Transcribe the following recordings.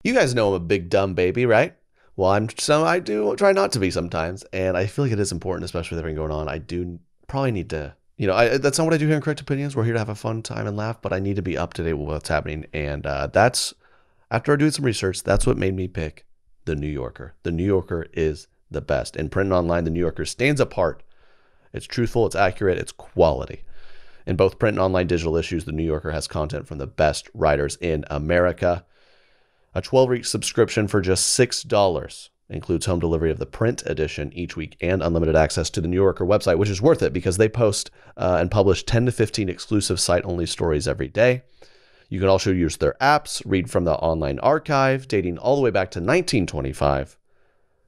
You guys know I'm a big dumb baby, right? Well, I do try not to be sometimes, and I feel like it is important, especially with everything going on. I do probably need to, that's not what I do here in Correct Opinions. We're here to have a fun time and laugh, but I need to be up to date with what's happening, and that's after doing some research. That's what made me pick the New Yorker. The New Yorker is the best, and print and online, the New Yorker stands apart. It's truthful, it's accurate, it's quality. In both print and online digital issues, the New Yorker has content from the best writers in America. A 12-week subscription for just $6 includes home delivery of the print edition each week and unlimited access to the New Yorker website, which is worth it because they post and publish 10 to 15 exclusive site-only stories every day. You can also use their apps, read from the online archive, dating all the way back to 1925.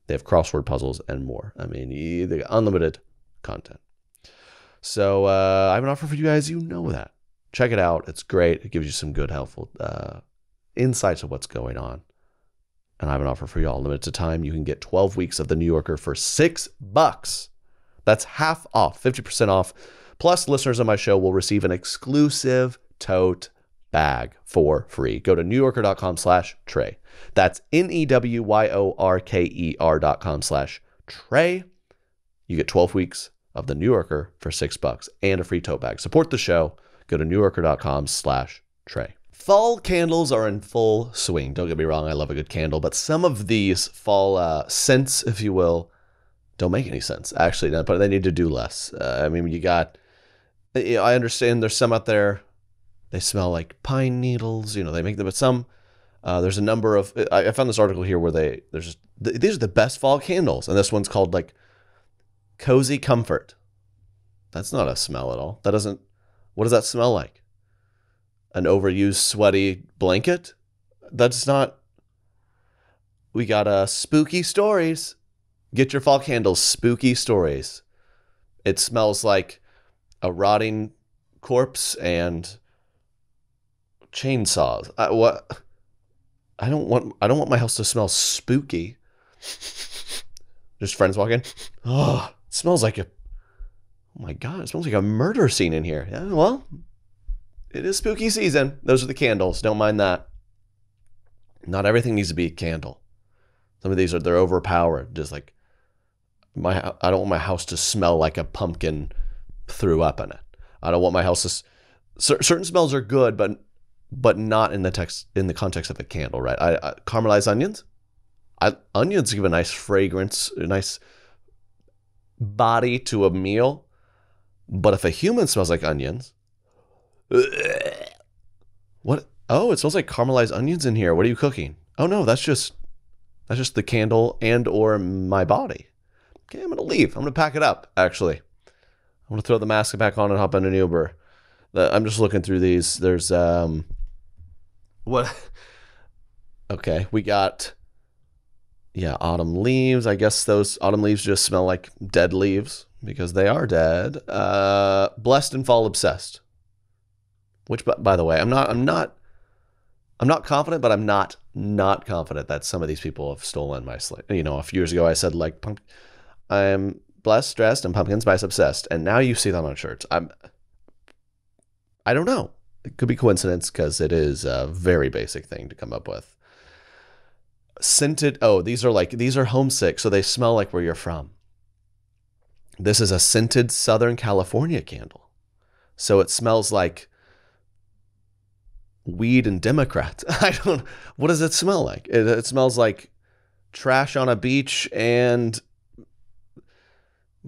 They have crossword puzzles and more. I mean, they got unlimited content. So I have an offer for you guys. You know that. Check it out. It's great. It gives you some good, helpful insights of what's going on. And I have an offer for y'all. Limited to time, you can get 12 weeks of the New Yorker for $6. That's half off, 50% off. Plus, listeners of my show will receive an exclusive tote bag for free. Go to newyorker.com/Trey. That's NEWYORKER.com/Trey. You get 12 weeks of the New Yorker for $6 and a free tote bag. Support the show. Go to newyorker.com/Trey. Fall candles are in full swing. Don't get me wrong, I love a good candle, but some of these fall scents, if you will, don't make any sense. Actually, but they need to do less. I mean, I understand there's some out there, they smell like pine needles, they make them, but some, there's a number of, I found this article here where these are the best fall candles, and this one's called like Cozy Comfort. That's not a smell at all. What does that smell like? An overused sweaty blanket? That's not. We got spooky stories. Get your fall candles, spooky stories. It smells like a rotting corpse and chainsaws. I don't want my house to smell spooky. Just friends walking. Oh, it smells like oh my God, it smells like a murder scene in here. Yeah, well, it is spooky season. Those are the candles. Don't mind that. Not everything needs to be a candle. Some of these they're overpowered. Just like I don't want my house to smell like a pumpkin threw up in it. I don't want my house to. Certain smells are good, but not in the context of a candle, right? Caramelized onions. Onions give a nice fragrance, a nice body to a meal. But if a human smells like onions, what? Oh, it smells like caramelized onions in here. What are you cooking? Oh no, that's just the candle and or my body. Okay, I'm gonna leave. I'm gonna pack it up. Actually, I'm gonna throw the mask back on and hop on an Uber. I'm just looking through these. There's what? Okay, we got autumn leaves. I guess those autumn leaves just smell like dead leaves because they are dead. Blessed and fall obsessed. Which, by the way, I'm not confident, but I'm not confident that some of these people have stolen my slate. A few years ago I said like, I'm blessed, stressed, and pumpkin spice obsessed, and now you see them on shirts. I don't know. It could be coincidence because it is a very basic thing to come up with. Scented. Oh, these are homesick, so they smell like where you're from. This is a scented Southern California candle, so it smells like weed and Democrats. What does it smell like? It smells like trash on a beach and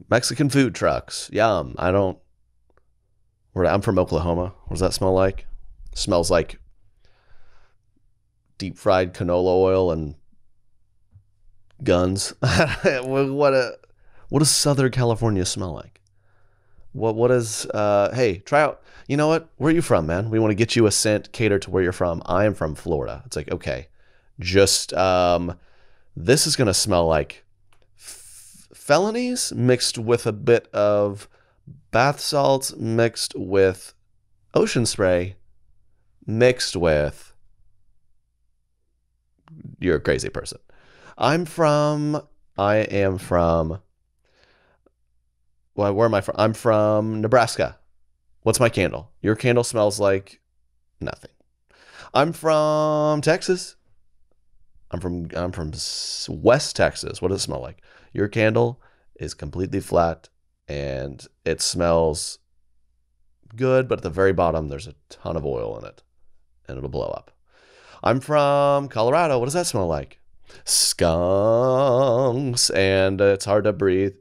Mexican food trucks. Yum. I'm from Oklahoma. What does that smell like? It smells like deep fried canola oil and guns. What does Southern California smell like? What is, hey, try out, you know what? Where are you from, man? We want to get you a scent catered to where you're from. I am from Florida. It's like, okay, just, this is going to smell like felonies mixed with a bit of bath salts mixed with ocean spray mixed with you're a crazy person. I am from, well, where am I from? I'm from Nebraska. What's my candle? Your candle smells like nothing. I'm from Texas. I'm from West Texas. What does it smell like? Your candle is completely flat and it smells good, but at the very bottom there's a ton of oil in it and it'll blow up. I'm from Colorado. What does that smell like? Skunks, and it's hard to breathe.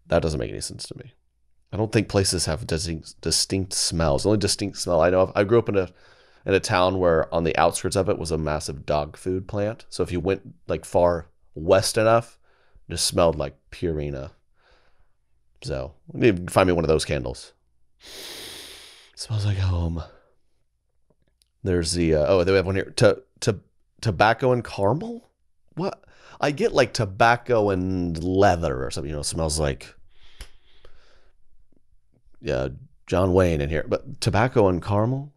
That doesn't make any sense to me. I don't think places have distinct smells. The only distinct smell I know of, I grew up in a town where on the outskirts of it was a massive dog food plant. So if you went like far west enough, it just smelled like Purina. So maybe find me one of those candles. It smells like home. There's the they have one here. Tobacco and caramel. What? I get like tobacco and leather or something. It smells like John Wayne in here. But tobacco and caramel.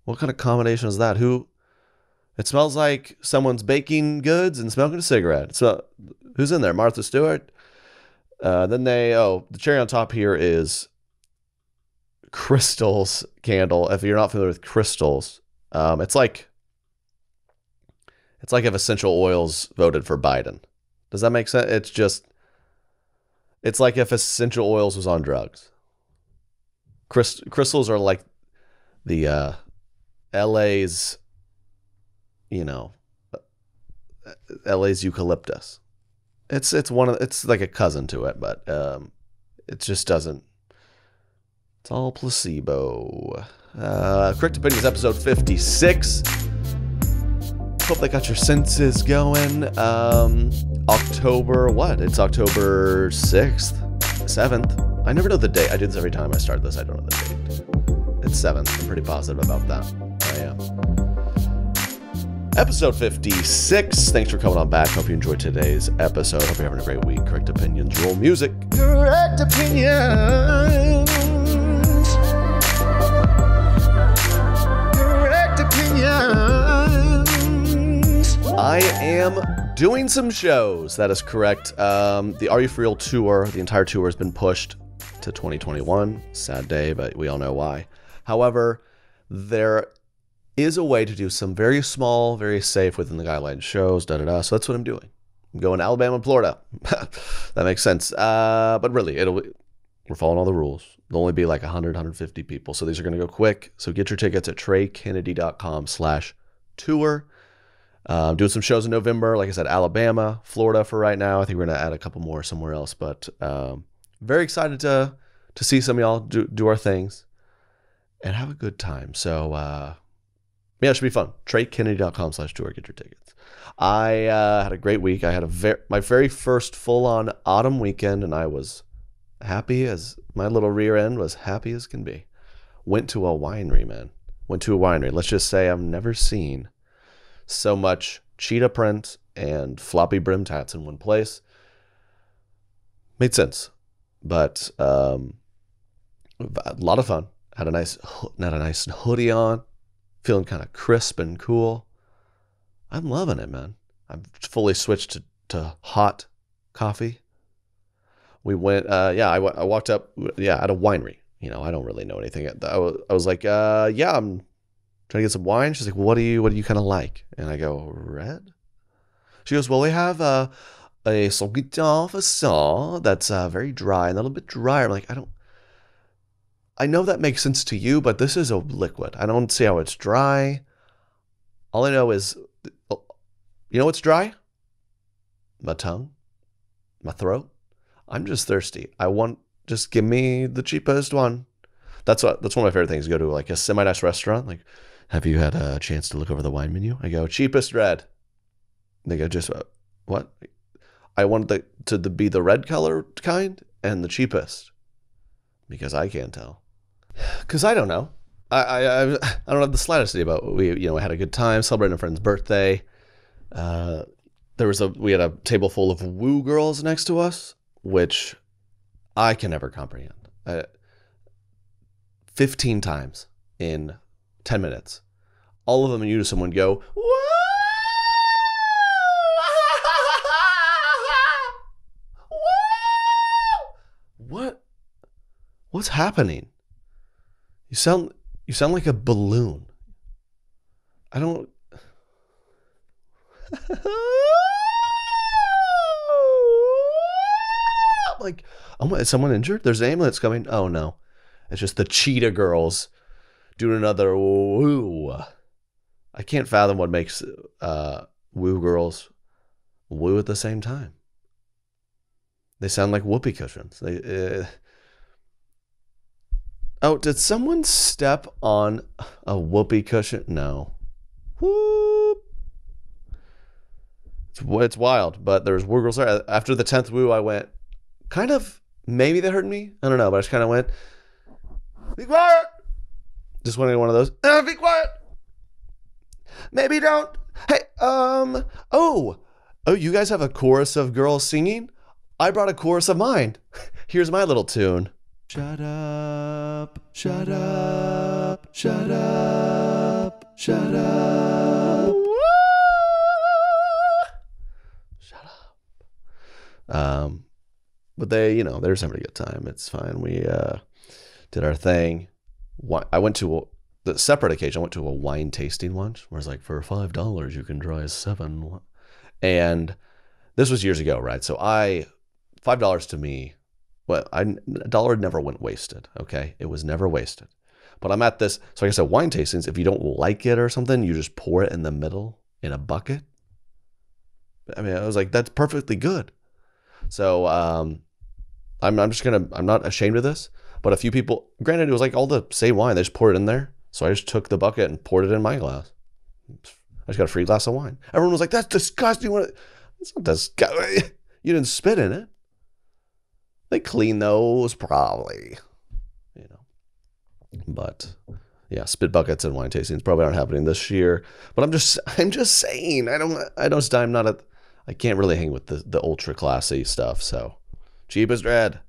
What kind of combination is that? It smells like someone's baking goods and smoking a cigarette. So who's in there? Martha Stewart. Then the cherry on top here is Crystals candle. If you're not familiar with Crystals, it's like if essential oils voted for Biden. Does that make sense? It's like if essential oils was on drugs. Crystals are like the LA's, LA's eucalyptus. It's like a cousin to it, but it just doesn't. It's all placebo. Correct Opinions, episode 56. Hope they got your senses going. October, what? It's October 6th, 7th. I never know the date. I do this every time I start this. I don't know the date. It's 7th. I'm pretty positive about that. I am. Episode 56. Thanks for coming on back. Hope you enjoyed today's episode. Hope you're having a great week. Correct Opinions, roll music. Correct Opinions. Correct Opinions. I am doing some shows. That is correct. The Are You For Real tour, the entire tour has been pushed to 2021. Sad day, but we all know why. However, there is a way to do some very small, very safe within the guidelines shows, So that's what I'm doing. I'm going to Alabama and Florida. That makes sense. But really, we're following all the rules. There'll only be like 100, 150 people. So these are going to go quick. So get your tickets at treykennedy.com/tour. Doing some shows in November. Like I said, Alabama, Florida for right now. I think we're going to add a couple more somewhere else. But very excited to see some of y'all do our things and have a good time. So, it should be fun. treykennedy.com/tour. Get your tickets. I had a great week. I had my very first full-on autumn weekend, and I was happy as my little rear end was happy as can be. Went to a winery, man. Let's just say I've never seen so much cheetah print and floppy brim tats in one place. Made sense, but a lot of fun. Had a nice hoodie on. Feeling kind of crisp and cool. I'm loving it, man. I'm fully switched to hot coffee. We went, I walked up, at a winery. I don't really know anything. I was like, I'm trying to get some wine. She's like, what do you kind of like? And I go, red? She goes, well, we have a Sauvignon Facon that's very dry, and a little bit drier. I'm like, I know that makes sense to you, but this is a liquid. I don't see how it's dry. All I know is, what's dry? My tongue, my throat. I'm just thirsty. Just give me the cheapest one. That's one of my favorite things. Go to like a semi-nice restaurant. Like, have you had a chance to look over the wine menu? I go, cheapest red. They go, just what? I want to be the red color kind and the cheapest because I can't tell. Because I don't know. I don't have the slightest idea about. We had a good time celebrating a friend's birthday. We had a table full of woo girls next to us, which I can never comprehend. 15 times in 10 minutes, all of them in unison would go, woo! What's happening? You sound like a balloon. I don't. Like, oh, is someone injured? There's an ambulance coming. Oh no, it's just the cheetah girls doing another woo. I can't fathom what makes woo girls woo at the same time. They sound like whoopee cushions. Oh, did someone step on a whoopee cushion? No. Whoop. It's wild, but there's woo girls there. After the 10th woo, I went, kind of, maybe they heard me. I don't know, but I just kind of went, be quiet. Just wanted one of those. Be quiet. Maybe don't. Hey, oh, you guys have a chorus of girls singing? I brought a chorus of mine. Here's my little tune. Shut up, shut up, shut up, shut up. Shut up. But they, they're just having a good time. It's fine. We did our thing. I went to the separate occasion. I went to a wine tasting lunch where it's like, for $5 you can try 7. And this was years ago, right? So $5 to me, well, a dollar never went wasted. Okay, it was never wasted. But I'm at this. So like I said, wine tastings. If you don't like it or something, you just pour it in the middle in a bucket. I mean, I was like, that's perfectly good. So I'm not ashamed of this. But a few people, granted, it was like all the same wine. They just poured it in there. So I just took the bucket and poured it in my glass. I just got a free glass of wine. Everyone was like, that's disgusting. It's not disgusting. You didn't spit in it. They clean those probably, But yeah, spit buckets and wine tastings probably aren't happening this year. But I'm just saying, I can't really hang with the ultra classy stuff. So cheapest red,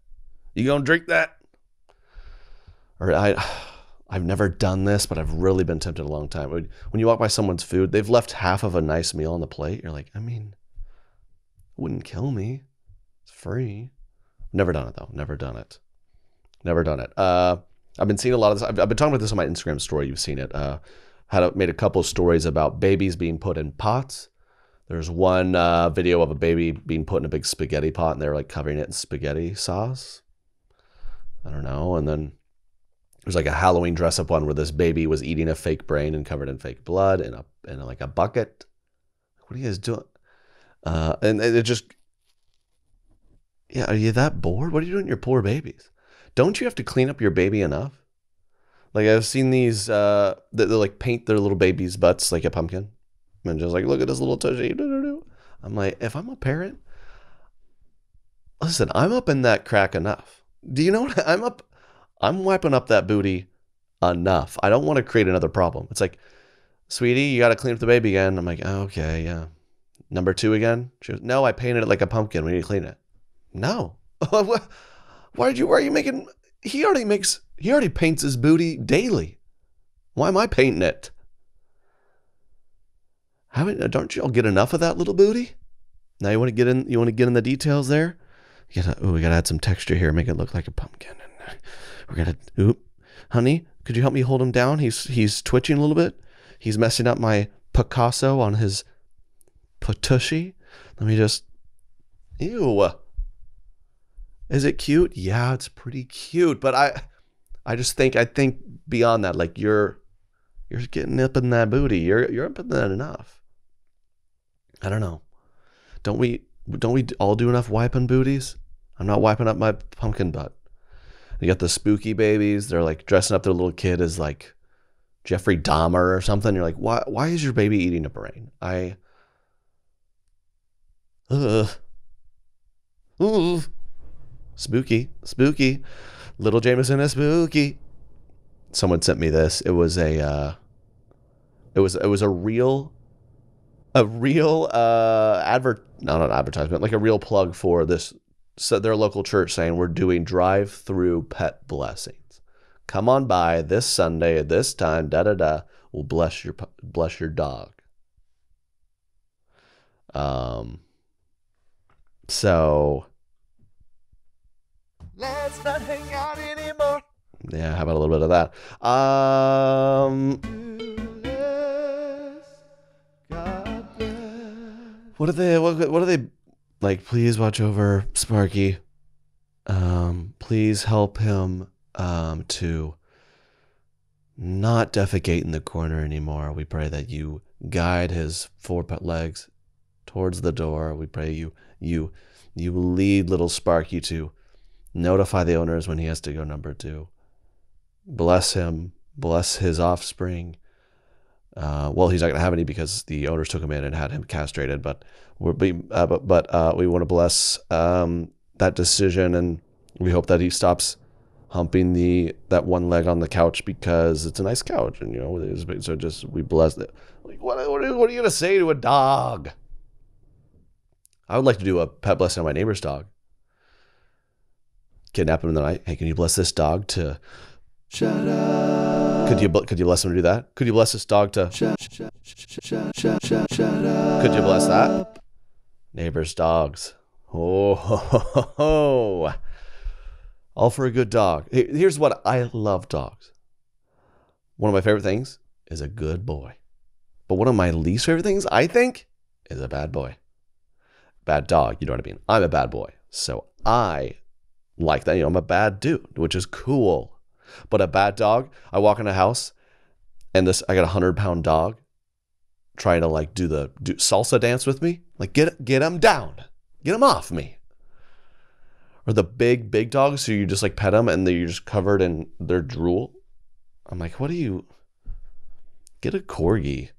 you gonna drink that? Or I've never done this, but I've really been tempted a long time. When you walk by someone's food, they've left half of a nice meal on the plate. You're like, I mean, it wouldn't kill me. It's free. Never done it though. Never done it. I've been seeing a lot of this. I've been talking about this on my Instagram story. You've seen it. Made a couple of stories about babies being put in pots. There's one video of a baby being put in a big spaghetti pot and they're like covering it in spaghetti sauce. I don't know. And then there's like a Halloween dress up one where this baby was eating a fake brain and covered in fake blood in like a bucket. What are you guys doing? And it just, yeah, are you that bored? What are you doing to your poor babies? Don't you have to clean up your baby enough? Like I've seen these, they like paint their little babies' butts like a pumpkin. And just like, look at this little tushy. I'm like, if I'm a parent, listen, I'm up in that crack enough. Do you know what? I'm wiping up that booty enough. I don't want to create another problem. It's like, sweetie, you got to clean up the baby again. I'm like, oh, okay, yeah. Number 2 again? She goes, no, I painted it like a pumpkin. We need to clean it. No. Why are you making, he already paints his booty daily. Why am I painting it? Don't you all get enough of that little booty? Now you want to get in the details there? We gotta add some texture here, make it look like a pumpkin. Honey, could you help me hold him down? He's twitching a little bit. He's messing up my Picasso on his patushy. Let me just, ew. Is it cute? Yeah, it's pretty cute. But I think beyond that, like you're getting up in that booty. You're up in that enough. I don't know. Don't we all do enough wiping booties? I'm not wiping up my pumpkin butt. You got the spooky babies. They're like dressing up their little kid as like Jeffrey Dahmer or something. You're like, why is your baby eating a brain? Spooky. Little Jameson is spooky. Someone sent me this. It was a real not an advertisement, like a real plug for this. So their local church saying we're doing drive-through pet blessings. Come on by this Sunday at this time. We'll bless your dog. So let's not hang out anymore. Yeah, how about a little bit of that? God bless. What are they like? Please watch over Sparky. Please help him to not defecate in the corner anymore. We pray that you guide his 4 legs towards the door. We pray you lead little Sparky to notify the owners when he has to go number 2. Bless him. Bless his offspring. Well, he's not going to have any because the owners took him in and had him castrated. But we want to bless that decision, and we hope that he stops humping that one leg on the couch because it's a nice couch, and so just we bless it. Like, what are you going to say to a dog? I would like to do a pet blessing on my neighbor's dog. Kidnap him in the night. Hey, can you bless this dog to shut up? Could you bless him to do that? Could you bless this dog to shut up? Could you bless that? Neighbor's dogs. Oh, ho, ho, ho, ho. All for a good dog. Here's what I love dogs. One of my favorite things is a good boy. But one of my least favorite things, I think, is a bad boy. Bad dog, you know what I mean? I'm a bad boy. So I like that. I'm a bad dude, which is cool. But a bad dog, I walk in a house and I got a 100-pound dog trying to do salsa dance with me. Like, get him down. Get him off me. Or the big dogs who you just pet them and you're just covered in their drool. I'm like, what do you... Get a corgi.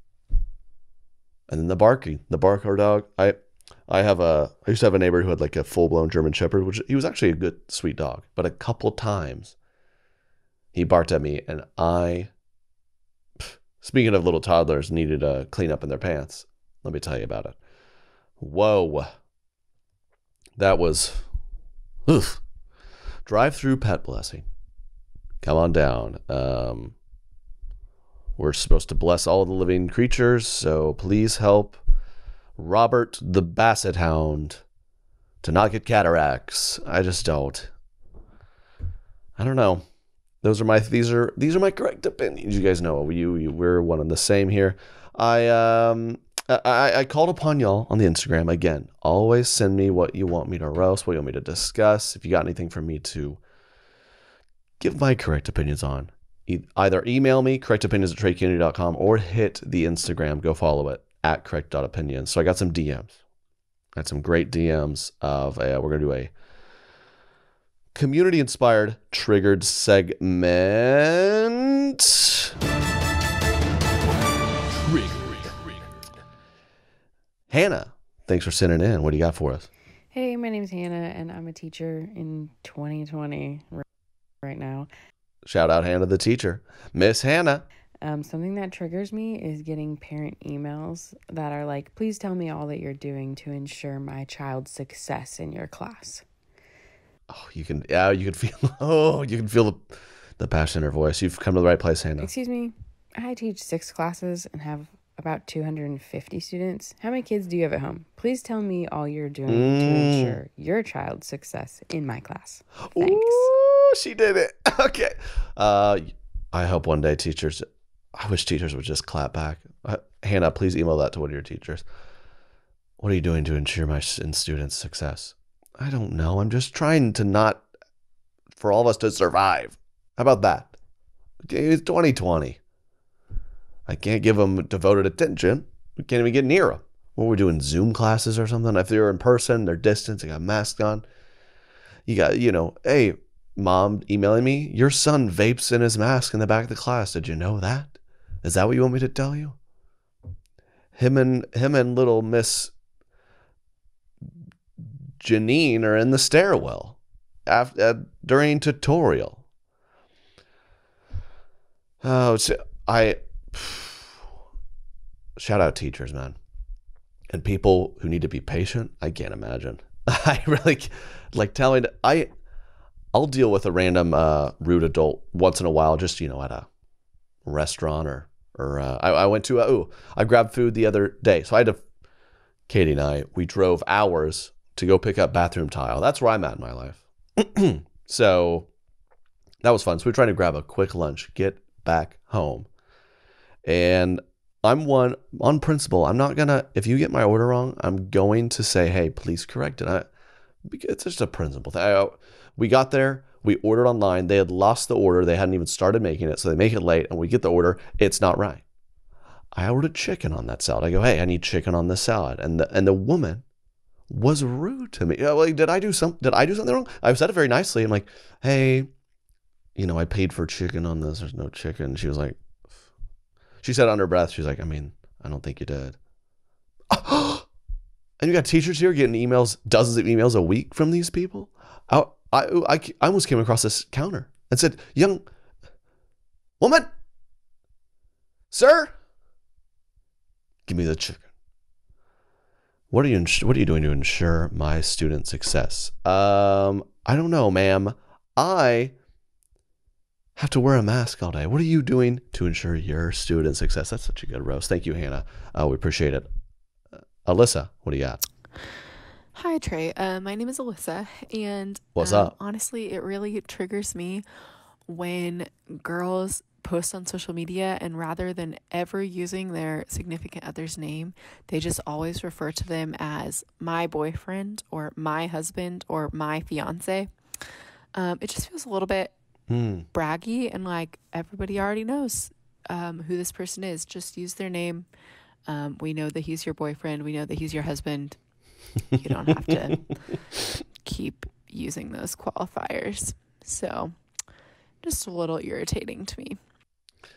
And then the barker dog. I used to have a neighbor who had a full-blown German Shepherd, which he was actually a good, sweet dog. But a couple times he barked at me, and speaking of little toddlers needed to clean up in their pants, let me tell you about it. Whoa. That was... Oof. Drive-through pet blessing. Come on down. We're supposed to bless all the living creatures, so please help Robert the Basset Hound to not get cataracts. I just don't. I don't know. These are my correct opinions. You guys know we're one and the same here. I called upon y'all on the Instagram again. Always send me what you want me to roast, what you want me to discuss. If you got anything for me to give my correct opinions on, either email me correctopinions@traykennedy.com or hit the Instagram. Go follow it at correct.opinions. So I got some DMs. I had some great DMs of we're gonna do a community-inspired triggered segment. Hannah, thanks for sending in. What do you got for us? Hey, my name's Hannah, and I'm a teacher in 2020 right now. Shout out Hannah, the teacher. Miss Hannah. Something that triggers me is getting parent emails that are like, please tell me all that you're doing to ensure my child's success in your class. Oh, you can feel the passion in her voice. You've come to the right place, Hannah. Excuse me. I teach 6 classes and have about 250 students. How many kids do you have at home? Please tell me all you're doing to ensure your child's success in my class. Thanks. Ooh, she did it. Okay. I hope one day I wish teachers would just clap back. Hannah, please email that to one of your teachers. What are you doing to ensure my students' success? I don't know. I'm just trying to for all of us to survive. How about that? It's 2020. I can't give them devoted attention. We can't even get near them. What, we're doing Zoom classes or something? If they're in person, they're distant, they got masks on. You got, hey, mom emailing me, your son vapes in his mask in the back of the class. Did you know that? Is that what you want me to tell you? Him and little Miss Janine are in the stairwell during tutorial. Oh, shout out teachers, man. And people who need to be patient. I can't imagine. I really telling. I'll deal with a random rude adult once in a while, just at a restaurant or I went to I grabbed food the other day, so Katie and I, we drove hours to go pick up bathroom tile. That's where I'm at in my life. So that was fun. So we're trying to grab a quick lunch, get back home, and I'm one on principle. I'm not gonna, if you get my order wrong, I'm going to say, hey, please correct it. It's just a principle thing. We got there, we ordered online. They had lost the order. They hadn't even started making it. So they make it late and we get the order. It's not right. I ordered chicken on that salad. I go, hey, I need chicken on this salad. And the woman was rude to me. Like, did I do something wrong? I said it very nicely. I'm like, hey, I paid for chicken on this. There's no chicken. She was like, she said under her breath, she's like, I mean, I don't think you did. And you got teachers here getting emails, dozens of emails a week from these people. I almost came across this counter and said, young woman, sir, give me the chicken. What are you doing to ensure my student success? I don't know, ma'am. I have to wear a mask all day. What are you doing to ensure your student success? That's such a good roast. Thank you, Hannah. We appreciate it. Alyssa, what do you got? Hi, Trey. My name is Alyssa, and What's up? honestly, it really triggers me when girls post on social media and rather than ever using their significant other's name, they just always refer to them as my boyfriend or my husband or my fiance. It just feels a little bit braggy and like everybody already knows who this person is. Just use their name. We know that he's your boyfriend. We know that he's your husband. You don't have to keep using those qualifiers. So just a little irritating to me.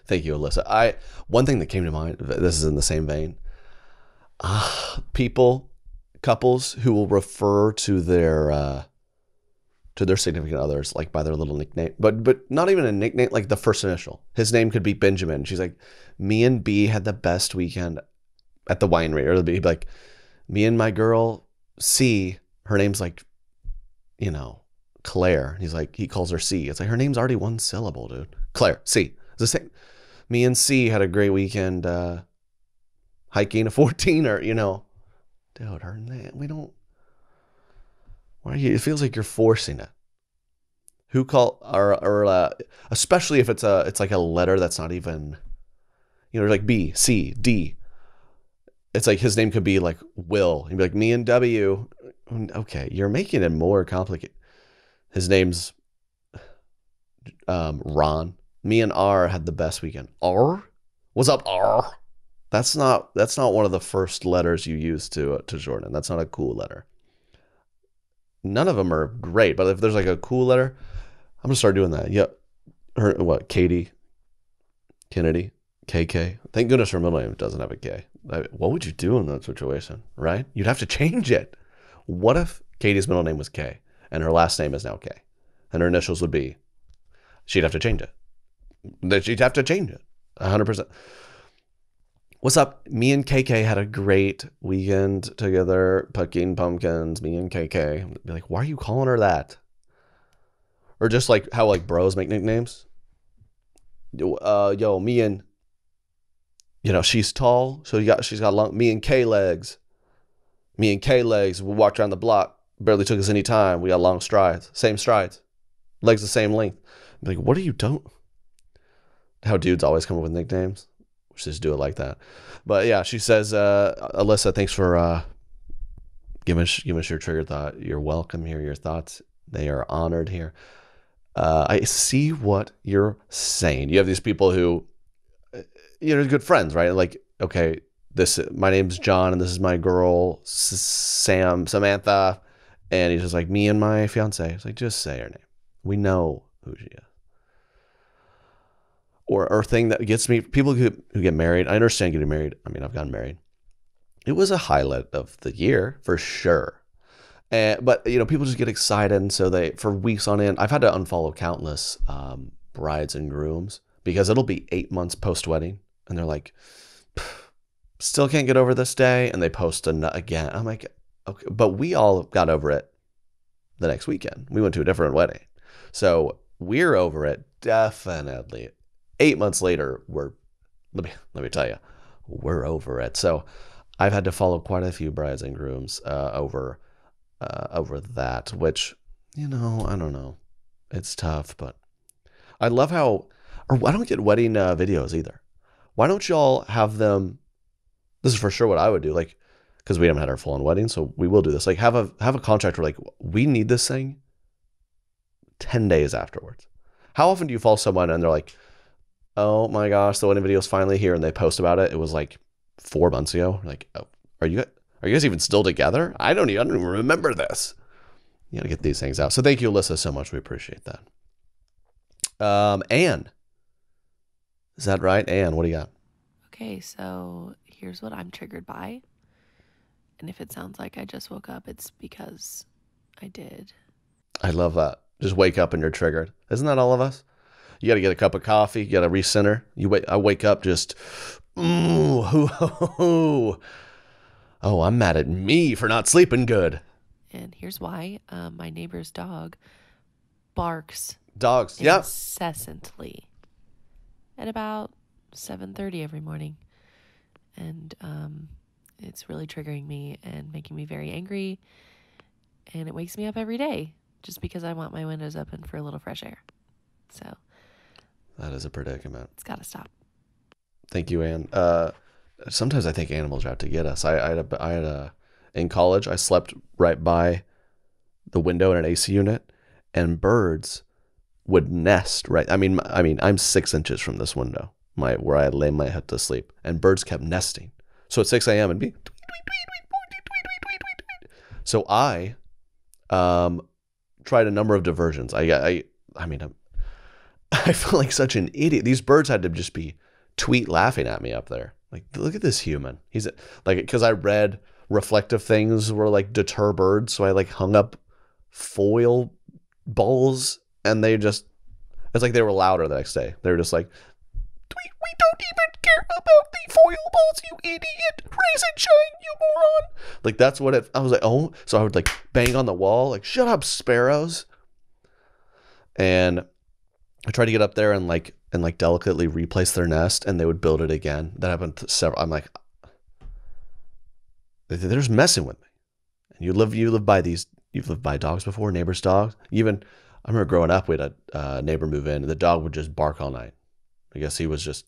Thank you, Alyssa. One thing that came to mind, this is in the same vein. Couples who will refer to their significant others like by their little nickname, but not even a nickname, like the first initial. His name could be Benjamin. She's like, me and B had the best weekend at the winery, or he'd be like, me and my girl C, her name's like, Claire. He's like, he calls her C. It's like, her name's already one syllable, dude. Claire, C. It's the same. Me and C had a great weekend hiking a 14er, Dude, her name, we don't, why are you, it feels like you're forcing it. Who call, or especially if it's like a letter that's not even, like B, C, D. It's like his name could be like Will. He'd be like, me and W. Okay, you're making it more complicated. His name's Ron. Me and R had the best weekend. R? What's up, R? That's not one of the first letters you use to Jordan. That's not a cool letter. None of them are great, but if there's like a cool letter, I'm gonna start doing that. Yep. Her what? Katie, Kennedy, KK. Thank goodness her middle name doesn't have a K. What would you do in that situation, right? You'd have to change it. What if Katie's middle name was K and her last name is now K and her initials would be? She'd have to change it. She'd have to change it. 100%. What's up? Me and KK had a great weekend together, picking pumpkins. Me and KK. Be like, why are you calling her that? Or just like how like bros make nicknames. Yo, me and, she's tall, so she's got long. Me and K legs. Me and K legs. We walked around the block. Barely took us any time. We got long strides, same strides, legs the same length. I'm like, what are you doing? How dudes always come up with nicknames. We should just do it like that. But yeah, she says, Alyssa, thanks for giving us your trigger thought. You're welcome here. Your thoughts, they are honored here. I see what you're saying. You have these people who, good friends, right? Like, okay, my name's John and this is my girl, Samantha. And he's just like, me and my fiance. It's like, just say her name. We know who she is. Or thing that gets me, people who get married. I understand getting married. I mean, I've gotten married. It was a highlight of the year for sure. But people just get excited, and so for weeks on end, I've had to unfollow countless brides and grooms because it'll be 8 months post wedding, and they're like, still can't get over this day, and they post again. I'm like, okay, but we all got over it the next weekend. We went to a different wedding, so we're over it definitely. 8 months later, let me tell you, we're over it. So I've had to follow quite a few brides and grooms over that, which, I don't know. It's tough, but I love how, or I don't get wedding videos either. why don't y'all have them? This is for sure what I would do. Like, because we haven't had our full on wedding, so we will do this. Like, have a contract where like we need this thing 10 days afterwards. How often do you follow someone and they're like, oh my gosh, the wedding video is finally here, and they post about it? It was like 4 months ago. Like, oh, are you guys even still together? I don't even remember this. You gotta get these things out. So thank you, Alyssa, so much. We appreciate that. Anne, is that right? Anne, what do you got? Okay, so here's what I'm triggered by. And if it sounds like I just woke up, it's because I did. I love that. Just wake up and you're triggered. Isn't that all of us? You got to get a cup of coffee. You got to recenter. I wake up just, oh, I'm mad at me for not sleeping good. And here's why. My neighbor's dog barks. Dogs, yeah. Incessantly at about 7:30 every morning. And it's really triggering me and making me very angry. And it wakes me up every day just because I want my windows open for a little fresh air. So that is a predicament. It's got to stop. Thank you, Anne. Sometimes I think animals are out to get us. In college, I slept right by the window in an AC unit, and birds would nest right. I mean, I'm 6 inches from this window, where I lay my head to sleep, and birds kept nesting. So at 6 a.m. it'd be. So I tried a number of diversions. I feel like such an idiot. These birds had to just be tweet laughing at me up there. Like, look at this human. He's like, because I read reflective things were like deter birds, so I like hung up foil balls, and it's like they were louder the next day. They were just like, we don't even care about the foil balls, you idiot. Raise and shine, you moron. Like, that's what I was like, oh. So I would like bang on the wall, like, shut up, sparrows. And I tried to get up there and delicately replace their nest, and they would build it again. That happened several. I'm like, they're just messing with me. And you've lived by dogs before, neighbors' dogs. I remember growing up, we had a neighbor move in, and the dog would just bark all night. I guess he was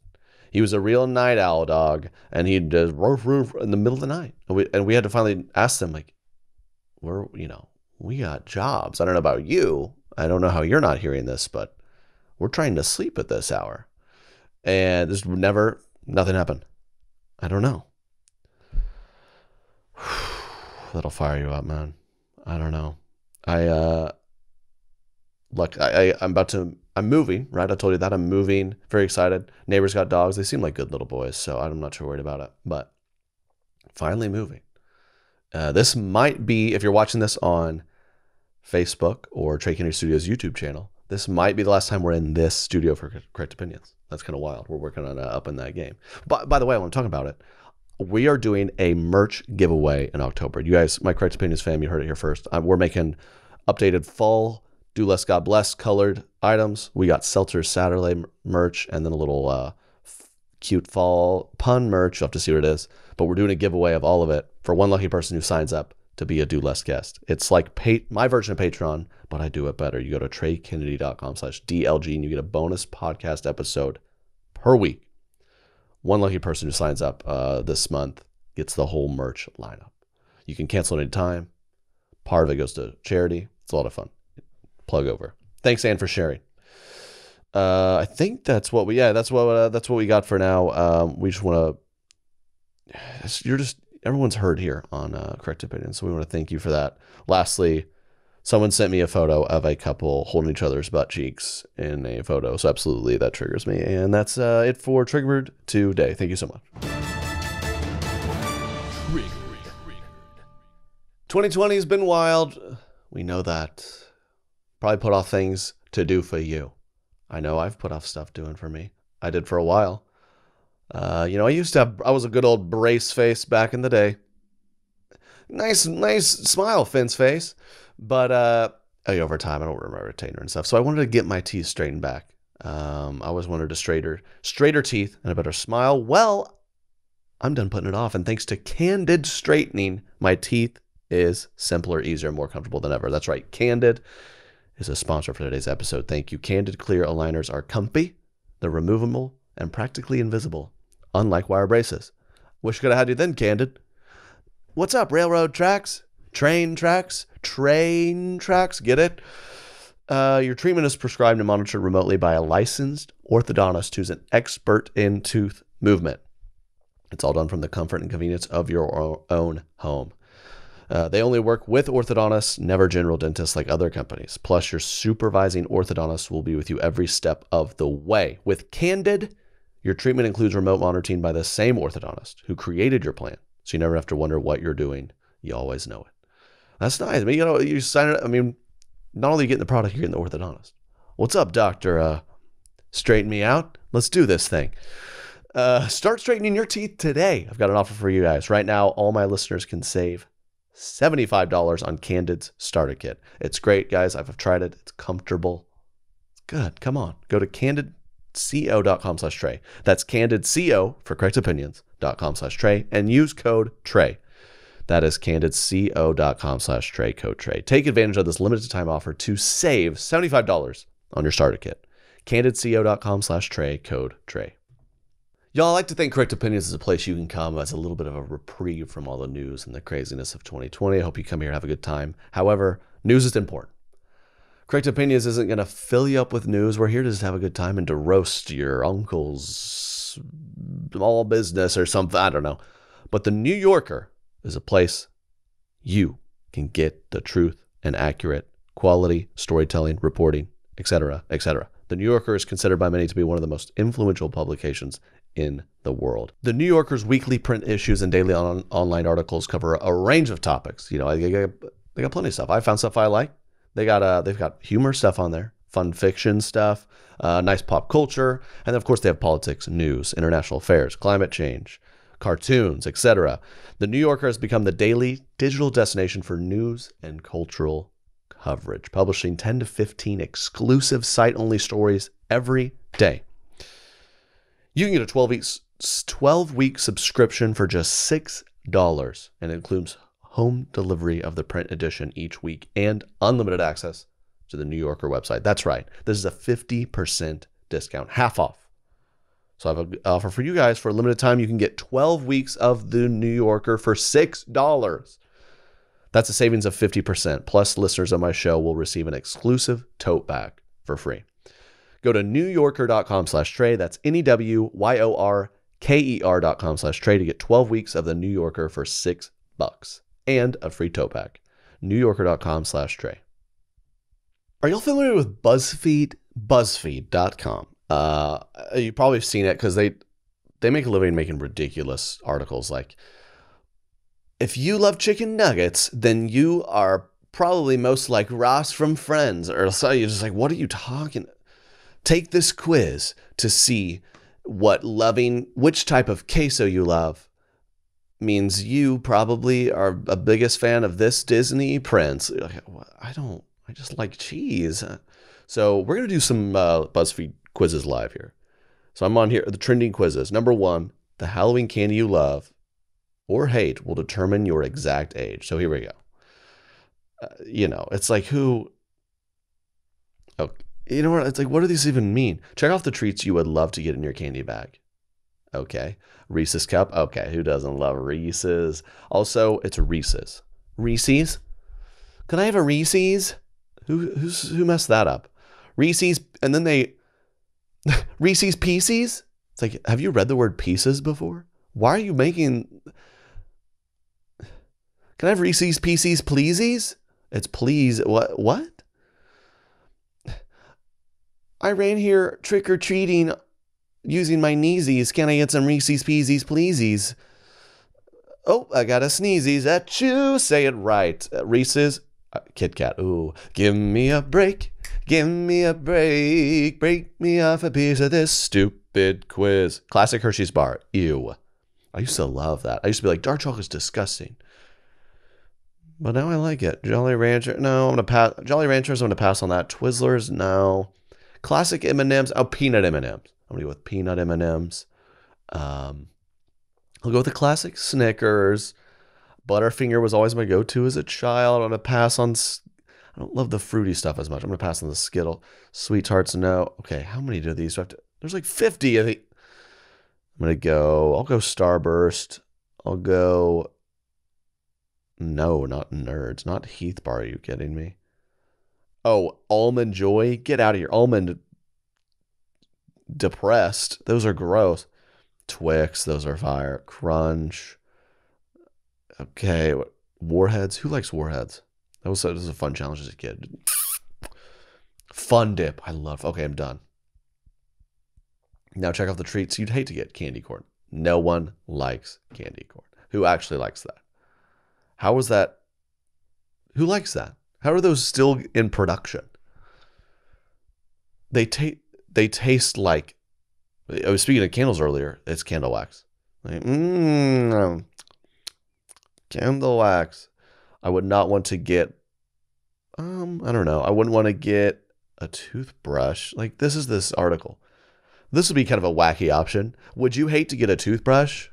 a real night owl dog, and he'd just roof in the middle of the night. And we had to finally ask them, like, we got jobs. I don't know about you. I don't know how you're not hearing this, but we're trying to sleep at this hour. And nothing happened. I don't know. That'll fire you up, man. I don't know. I'm moving, right? I told you that. I'm moving. Very excited. Neighbors got dogs. They seem like good little boys, so I'm not too worried about it. But finally moving. This might be, if you're watching this on Facebook or Trey Kennedy Studios YouTube channel, this might be the last time we're in this studio for Correct Opinions. That's kind of wild. We're working on up in that game. But by the way, I want to talk about it. We are doing a merch giveaway in October. You guys, my Correct Opinions fam, you heard it here first. We're making updated fall, Do Less, God Bless colored items. We got Seltzer Saturday merch, and then a little cute fall pun merch. You'll have to see what it is. But we're doing a giveaway of all of it for one lucky person who signs up to be a Do Less guest. It's like my version of Patreon, but I do it better. You go to treykennedy.com/DLG and you get a bonus podcast episode per week. One lucky person who signs up this month gets the whole merch lineup. You can cancel any time. Part of it goes to charity. It's a lot of fun. Plug over. Thanks, Ann, for sharing. I think that's what we got for now. We just want to. Everyone's heard here on Correct Opinions, so we want to thank you for that. Lastly, someone sent me a photo of a couple holding each other's butt cheeks in a photo, so absolutely that triggers me. And that's it for Triggered today. Thank you so much. 2020 has been wild. We know that. Probably put off things to do for you. I know I've put off stuff doing for me. I did for a while. I was a good old brace face back in the day. Nice smile, Finn's face. But over time, I don't remember my retainer and stuff. So I wanted to get my teeth straightened back. I always wanted a straighter teeth and a better smile. Well, I'm done putting it off. And thanks to Candid Straightening, my teeth is simpler, easier, more comfortable than ever. That's right. Candid is a sponsor for today's episode. Thank you. Candid Clear Aligners are comfy, they're removable, and practically invisible. unlike wire braces. Wish could have had you then, Candid. What's up, railroad tracks? Train tracks? Get it? Your treatment is prescribed and monitored remotely by a licensed orthodontist who's an expert in tooth movement. It's all done from the comfort and convenience of your own home. They only work with orthodontists, never general dentists like other companies. Plus, your supervising orthodontist will be with you every step of the way. With Candid, your treatment includes remote monitoring by the same orthodontist who created your plan, so you never have to wonder what you're doing. You always know it. That's nice. I mean, you sign it. I mean, not only are you getting the product, you're getting the orthodontist. What's up, doctor? Straighten me out? Let's do this thing. Start straightening your teeth today. I've got an offer for you guys. Right now, all my listeners can save $75 on Candid's starter kit. It's great, guys. I've tried it. It's comfortable. It's good. Come on. Go to candidco.com/Trey. That's candidco for correct opinions.com/Trey and use code Trey. That is candidco.com/Trey, code Trey. Take advantage of this limited time offer to save $75 on your starter kit. candidco.com/Trey, code Trey. Y'all, I like to think Correct Opinions is a place you can come as a little bit of a reprieve from all the news and the craziness of 2020. I hope you come here and have a good time. However, news is important. Correct Opinions isn't going to fill you up with news. We're here to just have a good time and to roast your uncle's small business or something. I don't know. But the New Yorker is a place you can get the truth and accurate quality storytelling, reporting, etc., etc. The New Yorker is considered by many to be one of the most influential publications in the world. The New Yorker's weekly print issues and daily online articles cover a range of topics. You know, they got plenty of stuff. I found stuff I like. They've got humor stuff on there, fun fiction stuff, nice pop culture, and of course they have politics, news, international affairs, climate change, cartoons, etc. The New Yorker has become the daily digital destination for news and cultural coverage, publishing 10 to 15 exclusive site-only stories every day. You can get a 12-week subscription for just $6, and it includes home delivery of the print edition each week and unlimited access to the New Yorker website. That's right. This is a 50% discount, half off. So I have an offer for you guys. For a limited time, you can get 12 weeks of the New Yorker for $6. That's a savings of 50%. Plus, listeners of my show will receive an exclusive tote bag for free. Go to newyorker.com/Trey. That's NEWYORKER.com/Trey to get 12 weeks of the New Yorker for $6 and a free tote bag. newyorker.com/Trey. Are y'all familiar with Buzzfeed? Buzzfeed.com. You've probably seen it because they make a living making ridiculous articles like, if you love chicken nuggets, then you are probably most like Ross from Friends. Or so you're just like, what are you talking about? Take this quiz to see which type of queso you love means you probably are a biggest fan of this Disney prince. I just like cheese. So we're going to do some BuzzFeed quizzes live here. So I'm on here, the trending quizzes. Number 1, the Halloween candy you love or hate will determine your exact age. So here we go. It's like who... Oh, you know what? It's like, what do these even mean? Check off the treats you would love to get in your candy bag. Okay. Reese's cup. Okay. Who doesn't love Reese's? Also, it's a Reese's. Reese's? Can I have a Reese's? Who messed that up? Reese's, and then Reese's Pieces? It's like, have you read the word pieces before? Why are you making... Can I have Reese's Pieces, pleasies? It's please. What? I ran here trick-or-treating using my kneesies. Can I get some Reese's Pieces, pleasies? Oh, I got a sneezies at you. Say it right. Reese's. Kit Kat. Ooh. Give me a break. Give me a break. Break me off a piece of this stupid quiz. Classic Hershey's bar. Ew. I used to love that. I used to be like, dark chocolate's disgusting. But now I like it. Jolly Rancher. No, I'm going to pass. Jolly Ranchers, I'm going to pass on that. Twizzlers, no. Classic M&Ms. Oh, peanut M&Ms. I'm going to go with peanut M&Ms. I'll go with the classic Snickers. Butterfinger was always my go-to as a child. I'm going to pass on... I don't love the fruity stuff as much. I'm going to pass on the Skittle. Sweet Tarts, no. Okay, how many do these have to... There's like 50 of the... I'll go Starburst. I'll go, no, not Nerds. Not Heath Bar, are you kidding me? Oh, Almond Joy? Get out of here. Almond Depressed. Those are gross. Twix, those are fire. Crunch. Okay, Warheads. Who likes Warheads? That was a fun challenge as a kid. Fun Dip. I love. Okay, I'm done. Now check off the treats you'd hate to get. Candy corn. No one likes candy corn. Who actually likes that? How was that? Who likes that? How are those still in production? They taste like. I was speaking of candles earlier. It's candle wax. Like, candle wax. I would not want to get. I don't know. I wouldn't want to get a toothbrush. Like, this is this article. This would be kind of a wacky option. Would you hate to get a toothbrush?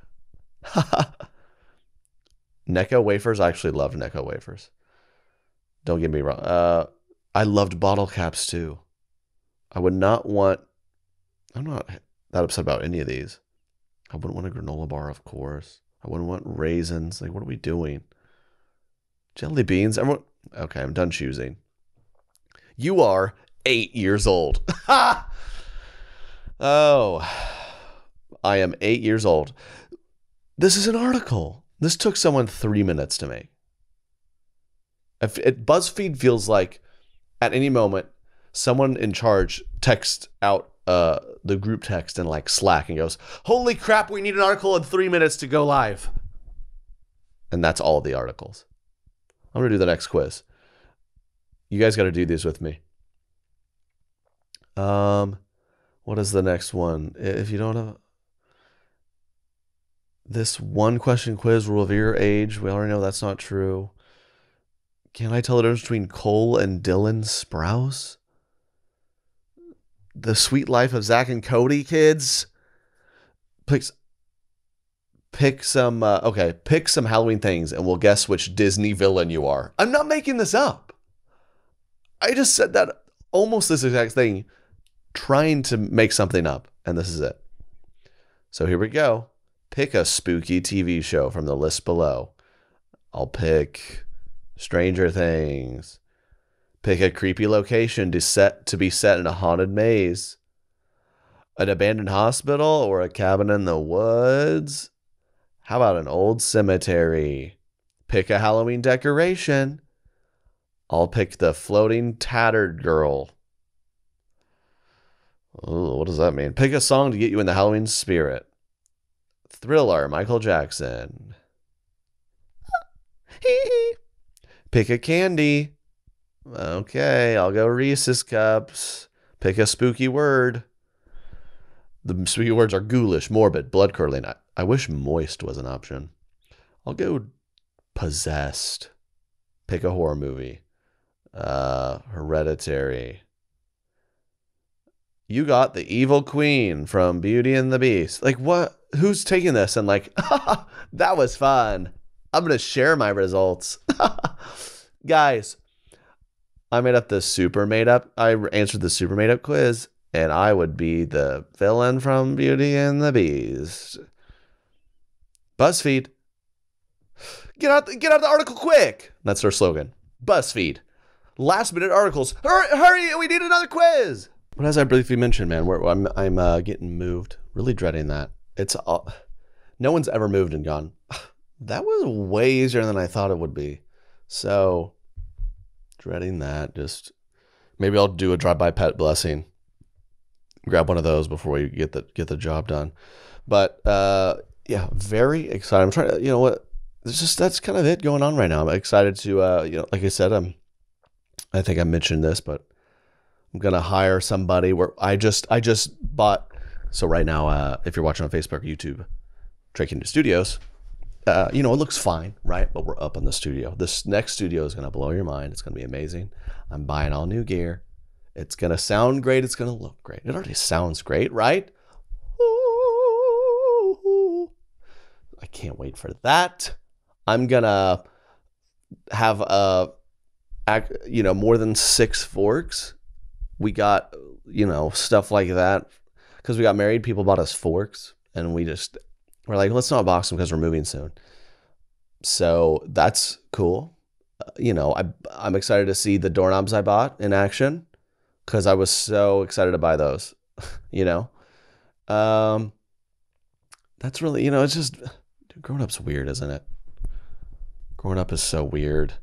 Necco wafers. I actually loved Necco wafers. Don't get me wrong. I loved bottle caps too. I would not want. I'm not that upset about any of these. I wouldn't want a granola bar, of course. I wouldn't want raisins. Like, what are we doing? Jelly beans. Okay, I'm done choosing. You are 8 years old. Oh, I am 8 years old. This is an article. This took someone 3 minutes to make. BuzzFeed feels like at any moment, someone in charge texts out the group text in like Slack and goes, "Holy crap, we need an article in 3 minutes to go live." And that's all the articles. I'm going to do the next quiz. You guys got to do these with me. What is the next one? If you don't have this one question quiz will reveal your age. We already know that's not true. Can I tell the difference between Cole and Dylan Sprouse? The Sweet Life of Zach and Cody, kids. Pick some Halloween things and we'll guess which Disney villain you are. I'm not making this up. I just said that almost this exact thing, trying to make something up, and this is it. So here we go. Pick a spooky TV show from the list below. I'll pick Stranger Things. Pick a creepy location to be set in a haunted maze. An abandoned hospital or a cabin in the woods? How about an old cemetery? Pick a Halloween decoration. I'll pick the floating tattered girl. Ooh, what does that mean? Pick a song to get you in the Halloween spirit. Thriller, Michael Jackson. Pick a candy. Okay, I'll go Reese's Cups. Pick a spooky word. The spooky words are ghoulish, morbid, blood-curdling. I wish moist was an option. I'll go possessed. Pick a horror movie. Hereditary. You got the evil queen from Beauty and the Beast. Like, what? Who's taking this and like, that was fun. I'm going to share my results. Guys, I answered the super made up quiz, and I would be the villain from Beauty and the Beast. BuzzFeed, get out the article quick. That's their slogan. BuzzFeed, last minute articles. Hurry, we need another quiz. But as I briefly mentioned, man, I'm getting moved. Really dreading that. No one's ever moved and gone, that was way easier than I thought it would be. So dreading that. Just maybe I'll do a drive-by pet blessing. Grab one of those before we get the job done. But yeah, very excited. I'm trying to, you know what? It's just that's kind of it going on right now. I'm excited to like I said, I think I mentioned this, but I'm gonna hire somebody where I just bought. So right now, if you're watching on Facebook or YouTube, Trey Studios, it looks fine, right? But we're up in the studio. This next studio is gonna blow your mind. It's gonna be amazing. I'm buying all new gear. It's gonna sound great. It's gonna look great. It already sounds great, right? Ooh, I can't wait for that. I'm gonna have more than 6 forks. We got, stuff like that. Because we got married, people bought us forks. and we're like, let's not box them because we're moving soon. So that's cool. I'm excited to see the doorknobs I bought in action because I was so excited to buy those. That's really, it's just, dude, growing up's weird, isn't it? Growing up is so weird.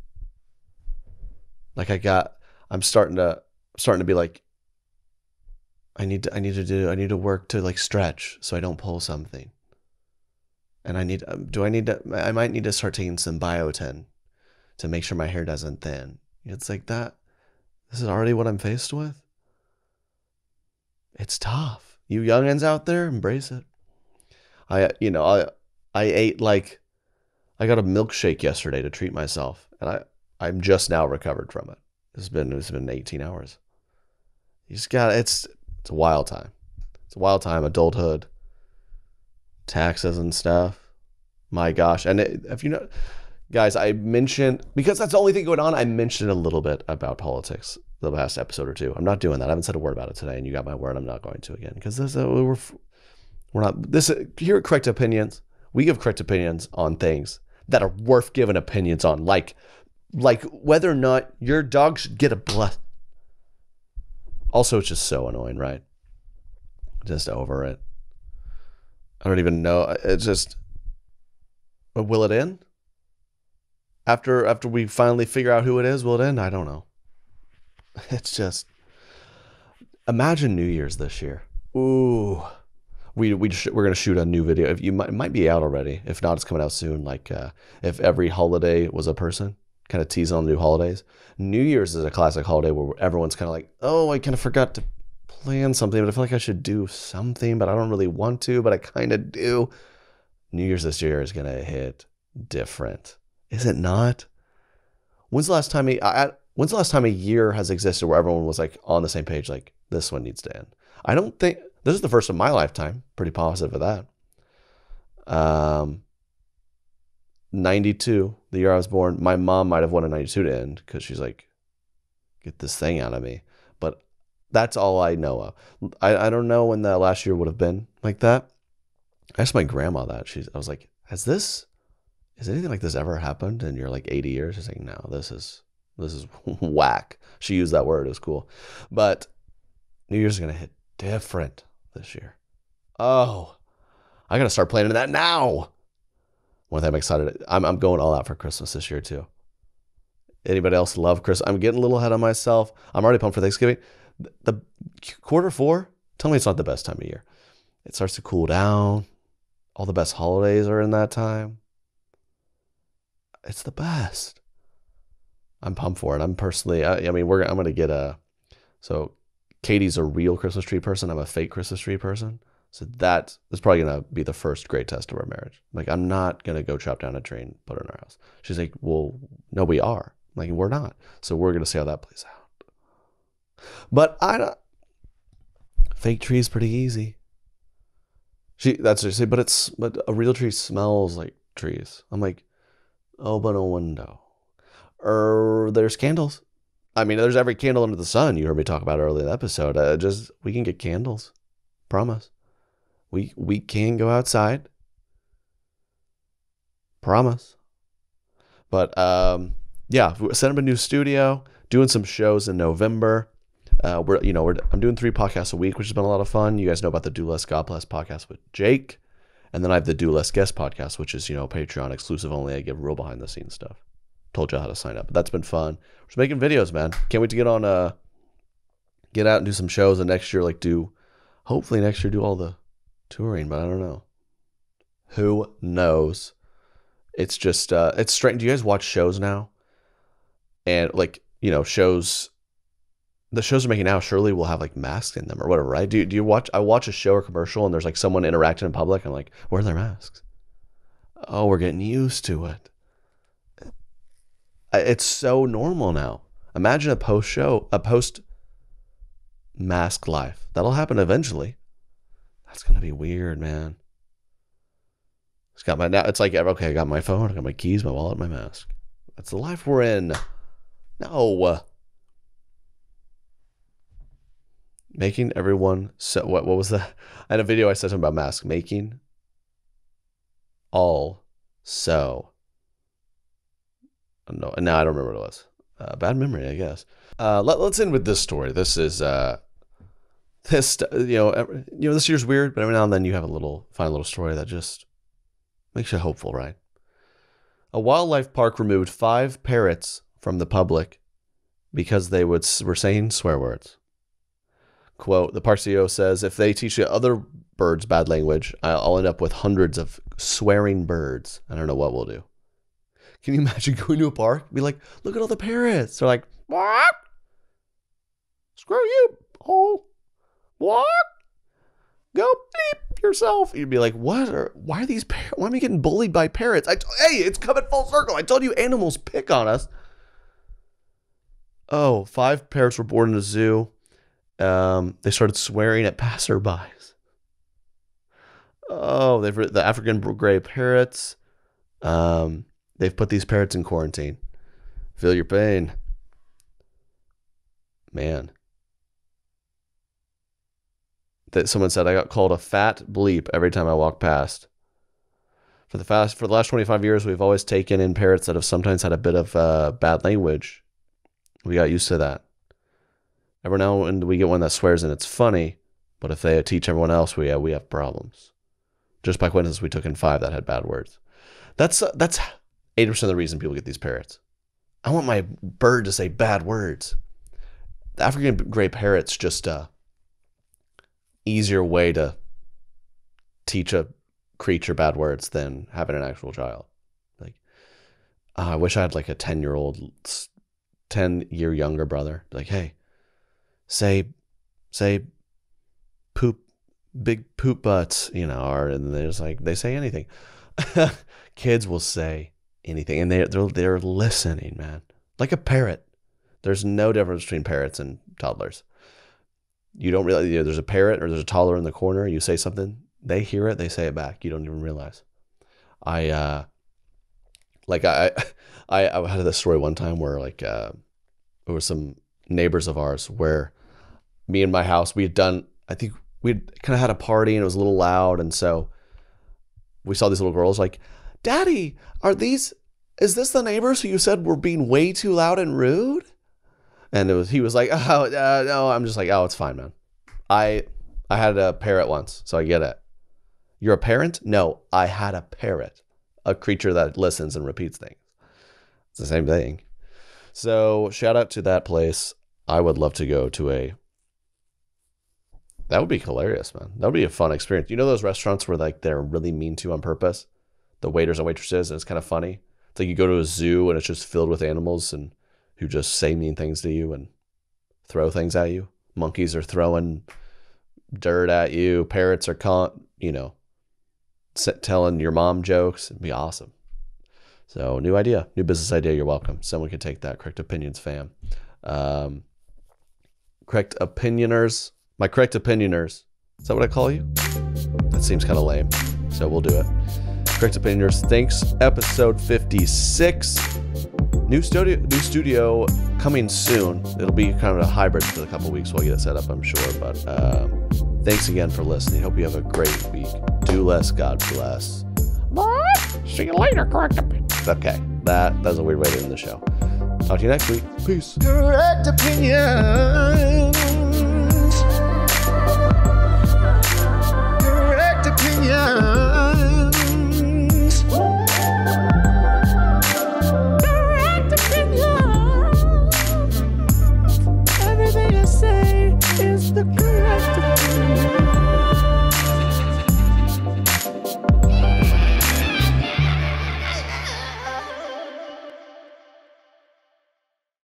Like I'm starting to be like, I need to work to like stretch so I don't pull something. And I might need to start taking some biotin to make sure my hair doesn't thin. It's like that. This is already what I'm faced with. It's tough. You youngins out there, embrace it. I ate I got a milkshake yesterday to treat myself, and I'm just now recovered from it. It's been 18 hours. You just it's a wild time. It's a wild time. Adulthood, taxes and stuff. My gosh. And if you know, guys, I mentioned, because that's the only thing going on, I mentioned a little bit about politics the last episode or two. I'm not doing that. I haven't said a word about it today, and you got my word. I'm not going to again, because we're not this here at Correct Opinions. We give correct opinions on things that are worth giving opinions on, like whether or not your dog should get a bless. Also, it's just so annoying, right? Just over it. I don't even know. It's just, will it end? After we finally figure out who it is, will it end? I don't know. It's just, imagine New Year's this year. Ooh. We're gonna shoot a new video. It might be out already. If not, it's coming out soon. Like if every holiday was a person, kind of teasing on new holidays. New Year's is a classic holiday where everyone's kind of like, oh, I kind of forgot to plan something, but I feel like I should do something, but I don't really want to, but I kind of do. New Year's this year is gonna hit different, is it not? When's the last time a year has existed where everyone was like on the same page, like this one needs to end? I don't think. This is the first of my lifetime. Pretty positive of that. 92, the year I was born. My mom might have wanted 92 to end because she's like, get this thing out of me. But that's all I know of. I don't know when the last year would have been like that. I asked my grandma that. I was like, has anything like this ever happened in your like 80 years? She's like, no, this is whack. She used that word. It was cool. But New Year's is going to hit different this year. Oh, I got to start planning that now. One thing I'm excited. I'm going all out for Christmas this year too. Anybody else love Christmas? I'm getting a little ahead of myself. I'm already pumped for Thanksgiving. The Q4, tell me it's not the best time of year. It starts to cool down. All the best holidays are in that time. It's the best. I'm pumped for it. I'm personally, I'm going to get so Katie's a real Christmas tree person. I'm a fake Christmas tree person. So that's probably going to be the first great test of our marriage. Like, I'm not going to go chop down a tree and put it in our house. She's like, well, no, we are. I'm like, we're not. So we're going to see how that plays out. But fake tree is pretty easy. That's what she said, but a real tree smells like trees. I'm like, open a window. Or there's candles. I mean, there's every candle under the sun. You heard me talk about earlier in the episode. We can get candles. Promise. We can go outside. Promise. But yeah, we're setting up a new studio, doing some shows in November. I'm doing 3 podcasts a week, which has been a lot of fun. You guys know about the Do Less, God Bless podcast with Jake. And then I have the Do Less Guest podcast, which is, Patreon exclusive only. I give real behind the scenes stuff. Told you how to sign up, but that's been fun. We're just making videos, man. Can't wait to get out and do some shows, and next year, hopefully next year do all the touring, but I don't know. Who knows? It's just, it's strange. Do you guys watch shows now? And shows, the shows are making now surely will have like masks in them or whatever, right? Do you watch, I watch a show or commercial and there's like someone interacting in public. I'm like, where are their masks? Oh, we're getting used to it. It's so normal now. Imagine a post mask life. That'll happen eventually. That's going to be weird, man. It's like, okay, I got my phone, I got my keys, my wallet, my mask. That's the life we're in. No. Making everyone so. What was that? I had a video I said something about masks. Making all so. No, I don't remember what it was. Bad memory, I guess. Let's end with this story. This is this this year's weird, but every now and then you have find a little story that just makes you hopeful, right? A wildlife park removed 5 parrots from the public because they were saying swear words. Quote, the park CEO says, if they teach the other birds bad language, I'll end up with hundreds of swearing birds. I don't know what we'll do. Can you imagine going to a park? Be like, look at all the parrots. They're like, what? Screw you. Oh, what? Go bleep yourself. You'd be like, what? Why are these parrots? Why am I getting bullied by parrots? Hey, it's coming full circle. I told you animals pick on us. Oh, 5 parrots were born in a zoo. They started swearing at passerbys. Oh, the African gray parrots. They've put these parrots in quarantine. Feel your pain. Man. That someone said I got called a fat bleep every time I walk past. For the last 25 years, we've always taken in parrots that have sometimes had a bit of bad language. We got used to that. Every now and then we get one that swears and it's funny, but if they teach everyone else, we have problems. Just by coincidence, we took in 5 that had bad words. That's 80% of the reason people get these parrots. I want my bird to say bad words. The African gray parrot's just a easier way to teach a creature bad words than having an actual child. Like, I wish I had like a 10-year younger brother. Like, hey, say poop, big poop butts, and they're just like, they say anything. Kids will say anything, and they're listening, man. Like a parrot. There's no difference between parrots and toddlers. You don't realize there's a parrot or there's a toddler in the corner. You say something, they hear it, they say it back. You don't even realize. I had this story one time where there were some neighbors of ours where me and my house, we'd kind of had a party and it was a little loud, and so we saw these little girls like, Daddy, is this the neighbors who you said were being way too loud and rude? And he was like, oh, no. I'm just like, oh, it's fine, man. I had a parrot once, so I get it. You're a parent? No, I had a parrot, a creature that listens and repeats things. It's the same thing. So shout out to that place. I would love to go to that would be hilarious, man. That would be a fun experience. You know those restaurants where like they're really mean to you on purpose? The waiters and waitresses, and it's kind of funny. It's like you go to a zoo and it's just filled with animals and who just say mean things to you and throw things at you. Monkeys are throwing dirt at you. Parrots are telling your mom jokes. It'd be awesome. So new business idea. You're welcome. Someone could take that. Correct Opinions fam. Correct Opinioners. My Correct Opinioners. Is that what I call you? That seems kind of lame. So we'll do it. Correct Opinioners. Thanks. Episode 56. New studio coming soon. It'll be kind of a hybrid for a couple of weeks. We'll get it set up, I'm sure. But thanks again for listening. Hope you have a great week. Do less, God bless. See you later, Correct Opinions. Okay, that's a weird way to end the show. Talk to you next week. Peace. Correct Opinions. Correct Opinions. Correct Opinions. Everything I say is the truth.